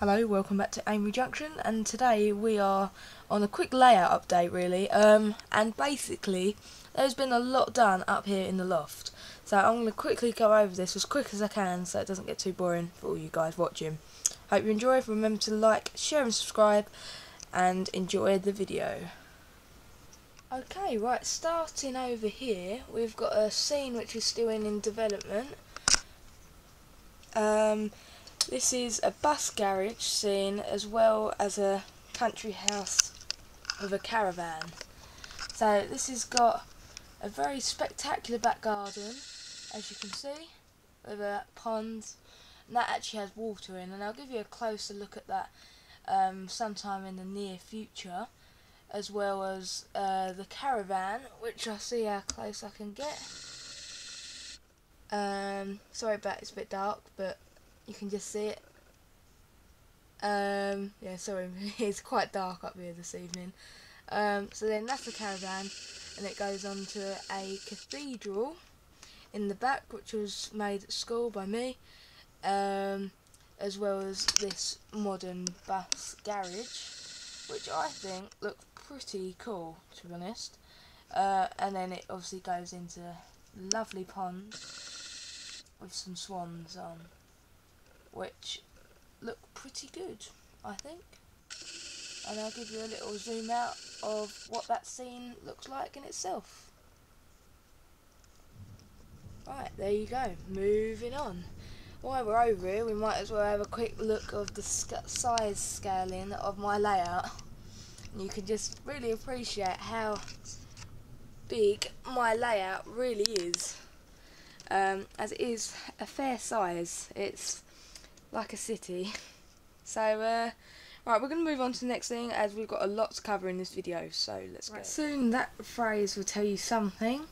Hello, welcome back to Amery Junction, and today we are on a quick layout update really, and basically there's been a lot done up here in the loft, so I'm going to quickly go over this as quick as I can so it doesn't get too boring for all you guys watching. Hope you enjoy. Remember to like, share and subscribe, and enjoy the video. Okay, right, starting over here, we've got a scene which is still in development. This is a bus garage scene as well as a country house with a caravan. So this has got a very spectacular back garden, as you can see, with a pond, and that actually has water in, and I'll give you a closer look at that sometime in the near future, as well as the caravan, which I'll see how close I can get. Sorry about it's a bit dark, but you can just see it. Yeah, sorry, it's quite dark up here this evening. So then that's the caravan, and it goes on to a cathedral in the back, which was made at school by me, as well as this modern bus garage, which I think looks pretty cool, to be honest. And then it obviously goes into a lovely pond with some swans on, which look pretty good, I think. And I'll give you a little zoom out of what that scene looks like in itself. Right, there you go, moving on. While we're over here, we might as well have a quick look of the size scaling of my layout. And you can just really appreciate how big my layout really is. As it is a fair size, it's like a city. So right, we're going to move on to the next thing, as we've got a lot to cover in this video, so let's go. Soon that phrase will tell you something.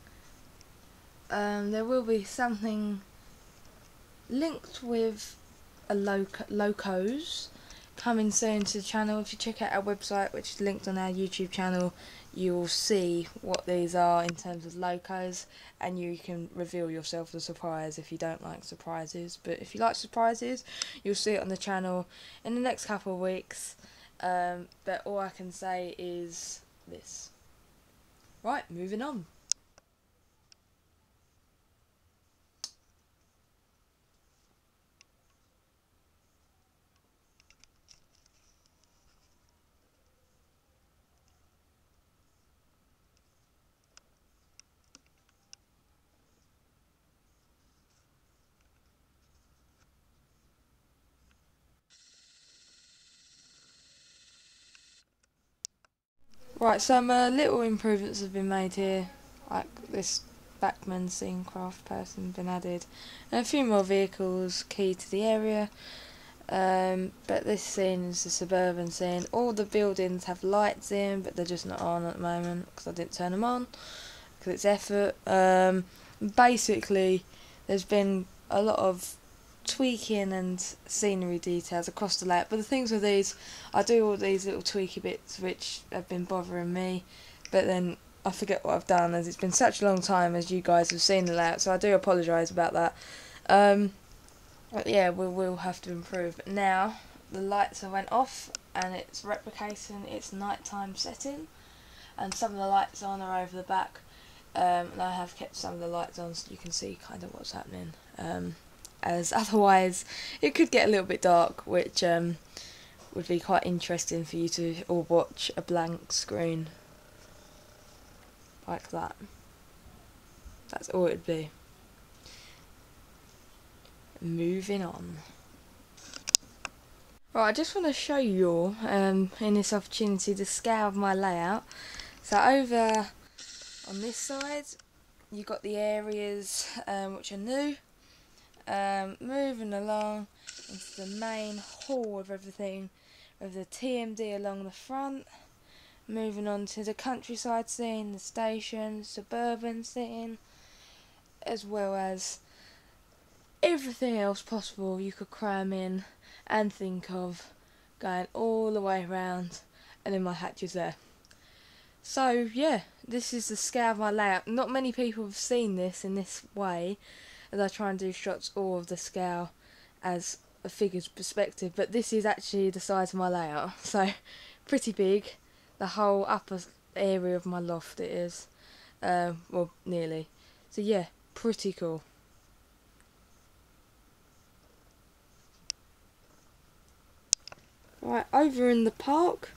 There will be something linked with a locos coming soon to the channel. If you check out our website, which is linked on our YouTube channel, you will see what these are in terms of locos, and you can reveal yourself the surprise if you don't like surprises. But if you like surprises, you'll see it on the channel in the next couple of weeks. But all I can say is this. Right, moving on. Right, some little improvements have been made here, like this backman scene craft person been added, and a few more vehicles key to the area. But this scene is a suburban scene. All the buildings have lights in, but they're just not on at the moment because I didn't turn them on because it's effort. Basically, there's been a lot of tweaking and scenery details across the layout, but the things with these, I do all these little tweaky bits which have been bothering me, but then I forget what I've done, as it's been such a long time as you guys have seen the layout, so I do apologise about that. But yeah, we will have to improve. But now the lights have went off and it's replicating its nighttime setting, and some of the lights on are over the back, and I have kept some of the lights on so you can see kind of what's happening, as otherwise it could get a little bit dark, which would be quite interesting for you to all watch a blank screen like that. That's all it would be. Moving on. Right, I just want to show you all in this opportunity the scale of my layout. So over on this side you've got the areas which are new. Moving along into the main hall of everything, with the TMD along the front. Moving on to the countryside scene, the station, suburban scene, as well as everything else possible you could cram in and think of, going all the way around, and then my hatch is there. So yeah, this is the scale of my layout. Not many people have seen this in this way, as I try and do shots all of the scale as a figure's perspective, but this is actually the size of my layout, so pretty big. The whole upper area of my loft it is, well, nearly. So yeah, pretty cool. Right, over in the park,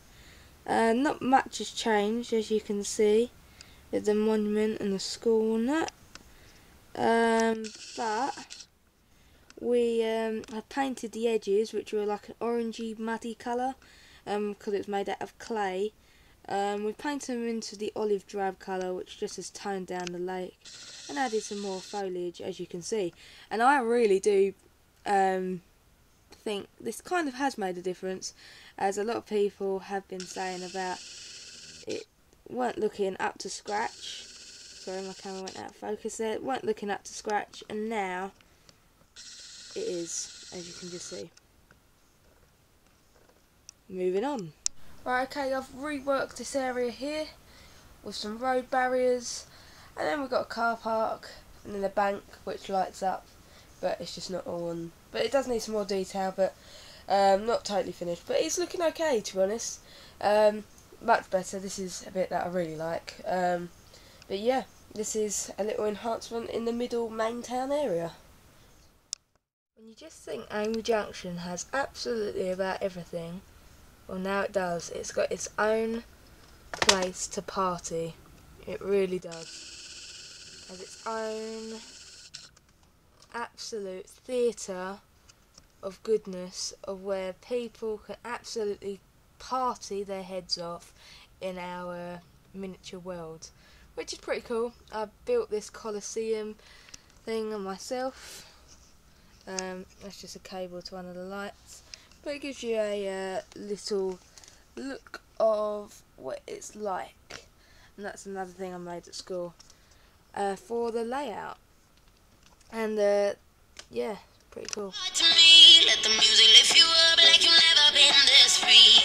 not much has changed, as you can see, with the monument and the school and that. But we have painted the edges, which were like an orangey muddy colour, because it was made out of clay. We painted them into the olive drab colour, which just has toned down the lake and added some more foliage, as you can see. And I really do think this kind of has made a difference, as a lot of people have been saying about it weren't looking up to scratch. Sorry, my camera went out of focus there. It weren't looking up to scratch, and now it is, as you can just see. Moving on. Right, okay, I've reworked this area here with some road barriers, and then we've got a car park, and then a bank which lights up, but it's just not on. But it does need some more detail, but not totally finished. But it's looking okay, to be honest. Much better. This is a bit that I really like. But yeah, this is a little enhancement in the middle main town area. When you just think Amery Junction has absolutely about everything, well, now it does. It's got its own place to party. It really does. It has its own absolute theatre of goodness, of where people can absolutely party their heads off in our miniature world, which is pretty cool. I built this Colosseum thing on myself. That's just a cable to one of the lights, but it gives you a little look of what it's like, and that's another thing I made at school for the layout. And yeah, pretty cool. To me, let the music lift you up like you've never been this free.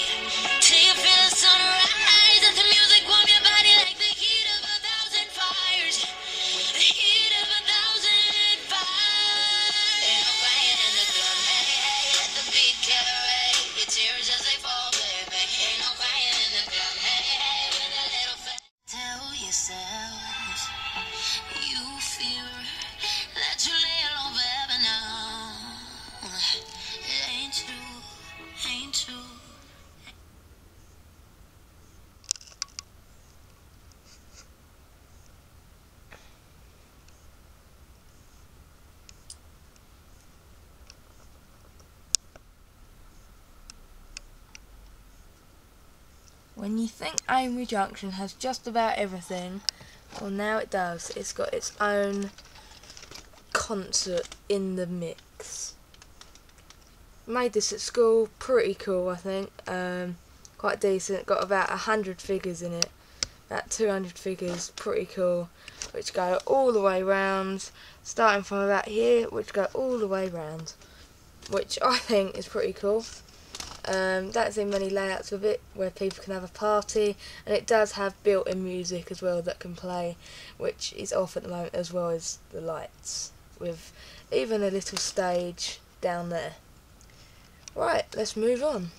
Till you feel the sunrise, let the music warm your body like the heat of 1,000 fires. The heat of 1,000 fires. Ain't no crying in the club, hey, hey. Let the beat carry your tears as they fall, baby. Ain't no crying in the club, hey, hey. With a little tell yourself you fear that you lay alone forever now. It ain't true, ain't true. When you think Amery Junction has just about everything, well, now it does. It's got its own concert in the mix. Made this at school, pretty cool, I think. Quite decent. Got about 100 figures in it, about 200 figures, pretty cool, which go all the way round, starting from about here, which go all the way round, which I think is pretty cool. Don't see many layouts of it where people can have a party, and it does have built-in music as well that can play, which is off at the moment, as well as the lights, with even a little stage down there. Right, let's move on.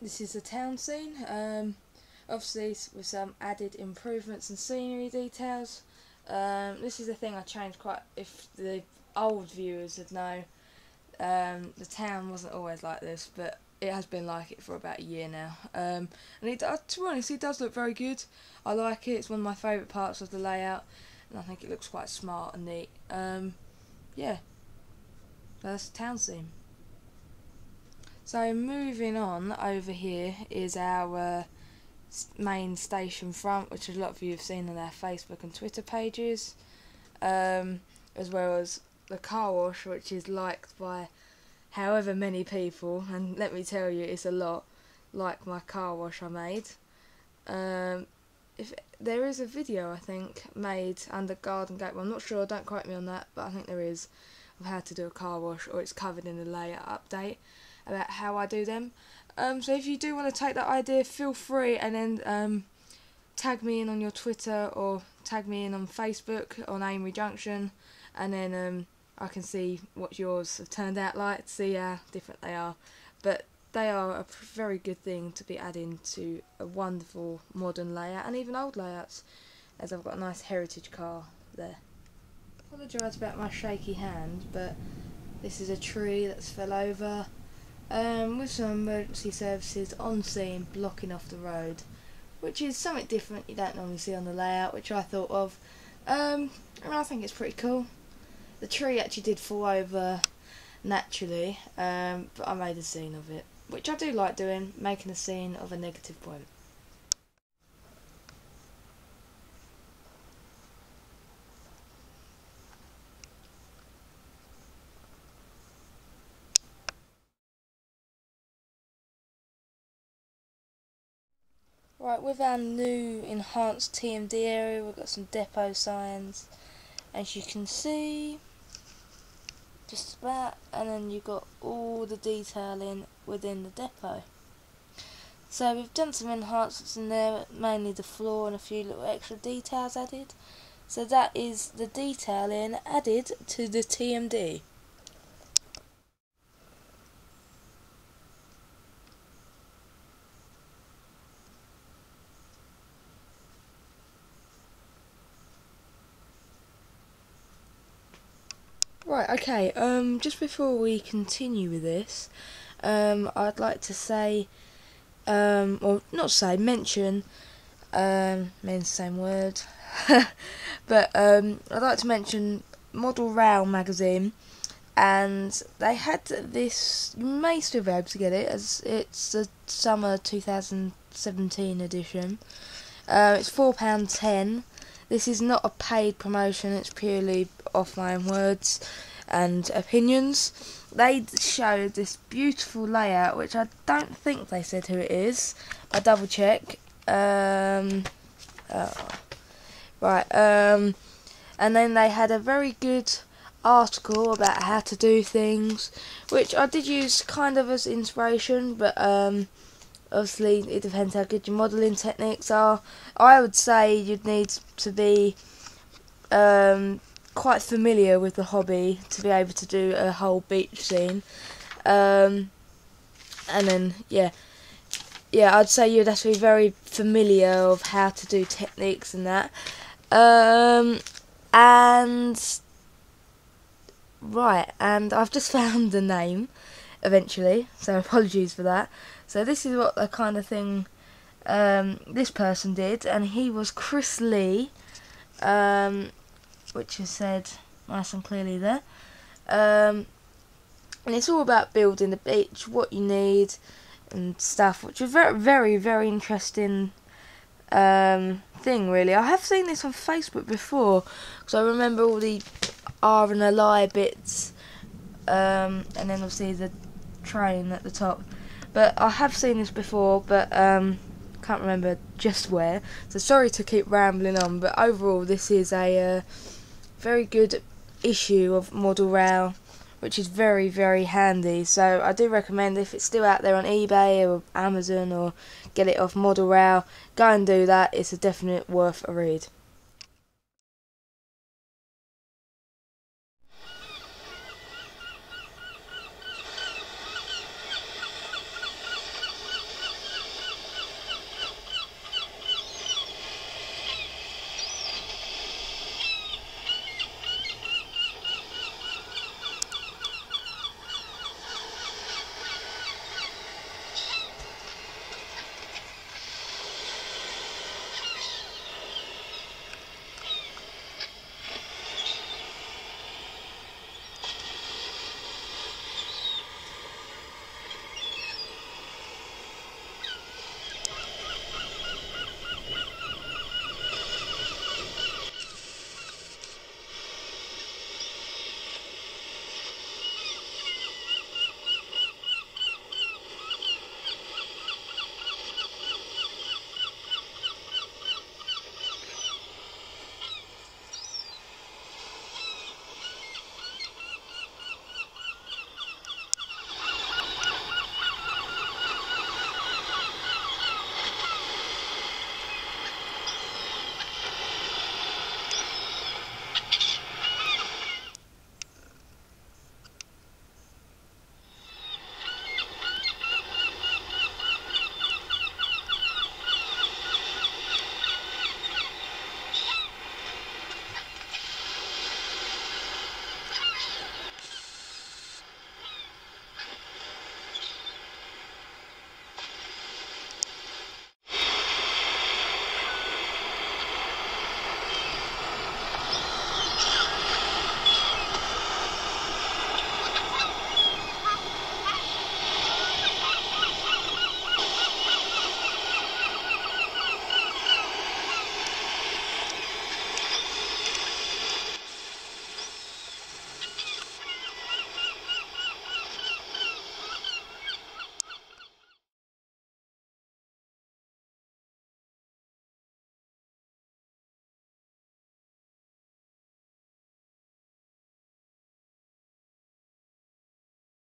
This is the town scene, obviously with some added improvements and scenery details. This is the thing I changed quite, if the old viewers would know, the town wasn't always like this, but it has been like it for about a year now. And to be honest, it does look very good. I like it, it's one of my favourite parts of the layout, and I think it looks quite smart and neat. Yeah, that's the town scene. So moving on, over here is our main station front, which a lot of you have seen on our Facebook and Twitter pages, as well as the car wash, which is liked by however many people, and let me tell you, it's a lot, like my car wash I made. If there is a video, I think, made under Garden Gate, well, I'm not sure, don't quote me on that, but I think there is, of how to do a car wash, or it's covered in the layout update about how I do them. So if you do want to take that idea, feel free, and then tag me in on your Twitter, or tag me in on Facebook on Amery Junction, and then I can see what yours have turned out like, see how different they are. But they are a very good thing to be adding to a wonderful modern layout, and even old layouts, as I've got a nice heritage car there. Apologise about my shaky hand, but this is a tree that's fell over, with some emergency services on scene blocking off the road, which is something different you don't normally see on the layout, which I thought of. And I think it's pretty cool. The tree actually did fall over naturally, but I made a scene of it, which I do like doing, making a scene of a negative point. Right, with our new enhanced TMD area, we've got some depot signs, as you can see, just about, and then you've got all the detailing within the depot. So we've done some enhancements in there, mainly the floor and a few little extra details added. So that is the detailing added to the TMD. Right, okay, just before we continue with this, I'd like to say, or not say, mention, means the same word, but I'd like to mention Model Rail magazine, and they had this, you may still be able to get it, as it's the summer 2017 edition. It's £4.10. This is not a paid promotion, it's purely off my own words and opinions. They showed this beautiful layout, which I don't think they said who it is. I double check. And then they had a very good article about how to do things, which I did use kind of as inspiration, but obviously it depends how good your modelling techniques are. I would say you'd need to be quite familiar with the hobby to be able to do a whole beach scene. And then yeah, I'd say you'd have to be very familiar of how to do techniques and that. And I've just found the name eventually, so apologies for that. So this is what the kind of thing this person did, and he was Chris Lee, which is said nice and clearly there. And it's all about building the beach, what you need and stuff, which is very, very, very interesting thing, really. I have seen this on Facebook before, because I remember all the R and Li bits, and then obviously the train at the top. But I have seen this before, but can't remember just where. So sorry to keep rambling on, but overall this is a very good issue of Model Rail, which is very, very handy. So I do recommend, if it's still out there on eBay or Amazon, or get it off Model Rail, go and do that. It's a definite worth a read.